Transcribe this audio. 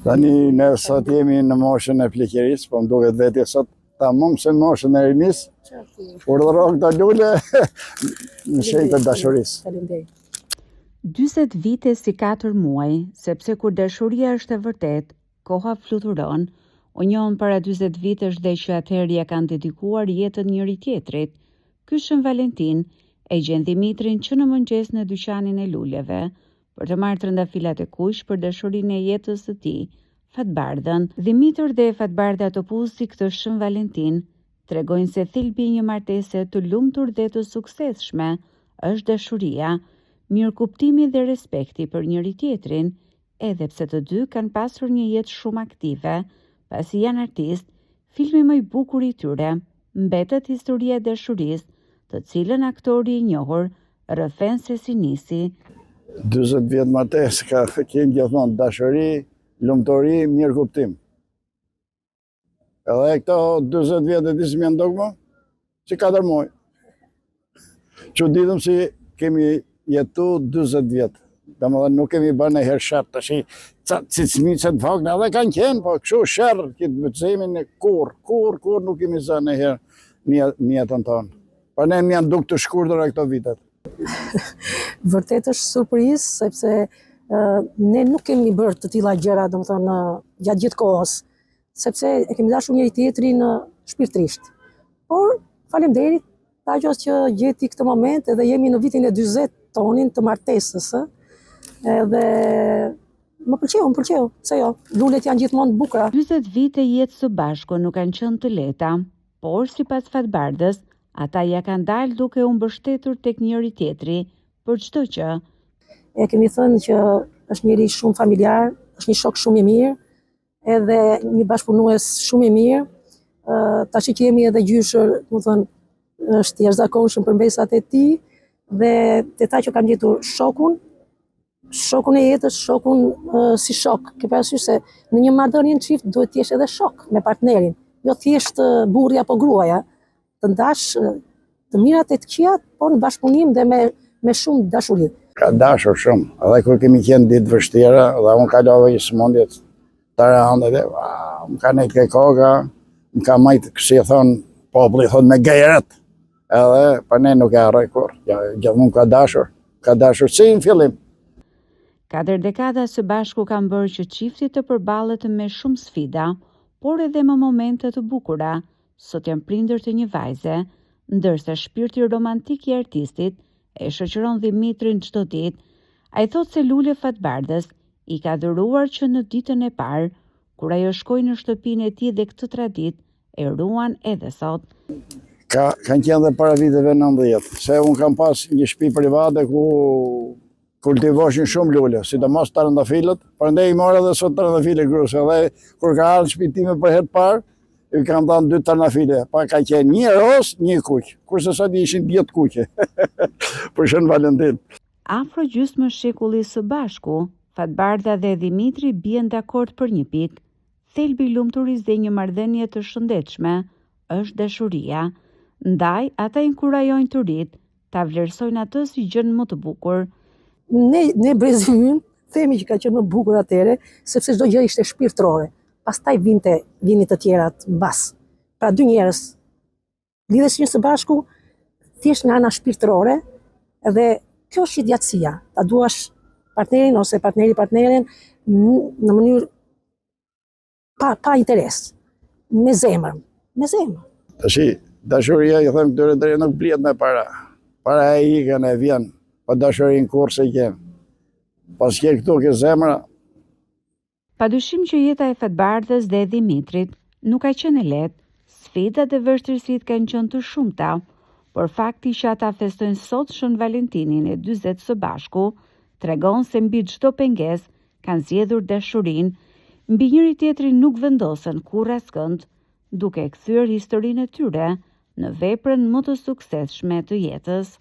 Tani ne sot jemi në moshën e pleqërisë, po më duket vetë sot tamam se në moshën e rinisë. Urdhëro këto lule në shenjë të dashurisë. 40 vite si 4 muaj, sepse kur dashuria është e vërtet, koha fluturon. U njohën para 40 vitesh dhe që atëherë ja kanë dedikuar jetën njëri tjetrit. Ky Shën Valentin e gjen Dimitrin që në mëngjes në dyqanin e luleve, për të marrë trëndafilat e kuq për dashurinë e jetës së tij, Fatbardhën. Dimitër dhe Fatbardha Topuzi këtë Shën Valentin tregojnë se thelbi i një martese të lumtur dhe të suksesshme është dashuria, mirëkuptimi dhe respekti për njëri tjetrin, edhe pse të dy kanë pasur një jetë shumë aktive. Pasi janë artist, filmi më i bukur i tyre mbetet historia e dashurisë, të cilën aktori i njohur rrëfen se si nisi. 40 vjet martesë ka qenë gjithmonë dashuri, lumturi, mirëkuptim. Edhe këto 40 vjet e disë më ndogë më, si 4 muaj. Çuditëm si kemi jetu 40 vjet. Domethënë nuk kemi bërë një herë sherr tash, cicmicet vogla edhe kanë qenë, po kështu sherr që të zemin kur nuk kemi zënë një herë në jetën tonë. Po ne më janë duk të shkurtër këto vitet. Vërtet është surprizë, sepse ne nuk kemi bërë të tilla gjëra, domethënë gjatë gjithë kohës, sepse e kemi dashur njëri tjetrin shpirtërisht. Por faleminderit Tagjos që gjeti këtë moment edhe jemi në vitin e 40 tonin të martesës. Edhe më pëlqeu, pse jo, lulet janë gjithmonë të bukura. 40 vite jetë së bashku nuk kanë qenë të lehta, por sipas Fatbardhës, ata ja kanë dalë duke u mbështetur tek njëri tjetri për çdo gjë. E kemi thënë që është njëri shumë familjar, është një shok shumë i mirë, edhe një bashkëpunues shumë i mirë. Tash që jemi edhe gjyshër, do të thënë, është jashtëzakonshëm për mbesat e tij dhe te ta që kam gjetur shokun e jetës, shokun si shok. Ke parasysh se në një marrëdhënie çift duhet të jesh edhe shok me partnerin, jo thjesht burri apo gruaja, të ndash të mirat e të këqijat, por në bashkëpunim dhe me shumë dashuri. Ka dashur shumë, edhe kur kemi qenë ditë vështira, dhe unë kalova një sëmundje të rëndë dhe më ka nejtë ke koka, më ka majtë kësi e thonë populli thonë me gajret, edhe për ne nuk e harroj kur, gjithmonë ka dashur si në fillim. 4 dekada së bashku kanë bërë që çifti të përballet me shumë sfida, por edhe me momente të bukura. Sot janë prindër të një vajze, ndërsa shpirti romantik i artistit e shoqëron Dimitrin çdo ditë. Ai thotë se Lule Fatbardhës i ka dhuruar që në ditën e parë, kur ajo shkoi në shtëpinë e tij dhe këtë traditë e ruan edhe sot. Kanë qenë dhe para viteve 90, se unë kam pas një shtëpi private ku kultivoshin shumë lule, sidomos trëndafilët, prandaj i marrë edhe sot trëndafile gruse, dhe kur ka ardhur në shtëpinë time për herë të parë, i kam dhënë 2 trëndafile, pa ka qenë një ros, një kuq, kurse sot ishin 10 kuqe. Për Shën Valentin. Afro gjysmë shekulli së bashku, Fatbardha dhe Dimitri bien dakord për një pikë. Thelbi i lumturisë dhe një marrëdhënie të shëndetshme është dashuria. Ndaj, ata inkurajojnë të rit, ta vlerësojnë atë si gjën më të bukur. Ne brezimin themi që ka qenë më bukur atëre, sepse çdo gjë ishte shpirtërore. Pastaj vinin të tjerat mbas. Pra 2 njerëz lidhesin së bashku thjesht nga ana shpirtërore, edhe kjo është idiotësia. Ta duash partnerin ose partnerin në mënyrë pa interes, me zemër. Tashi, dashuria i them këtyre deri nuk blihet me para. Para e ikën e vjen, pa dashurin kur se qenë. Pas ke këtu ke zemra. Padyshim që jeta e Fatbardhës dhe Dimitrit nuk ka qenë e lehtë. Sfidat dhe vështirësitë kanë qenë të shumta, por fakti që ata festojnë sot Shën Valentinin e 40 së bashku tregon se mbi çdo pengesë kanë zgjedhur dashurinë, mbi njëri tjetrin nuk vendosen kurrë askënd, duke kthyer historinë e tyre në veprën më të suksesshme të jetës.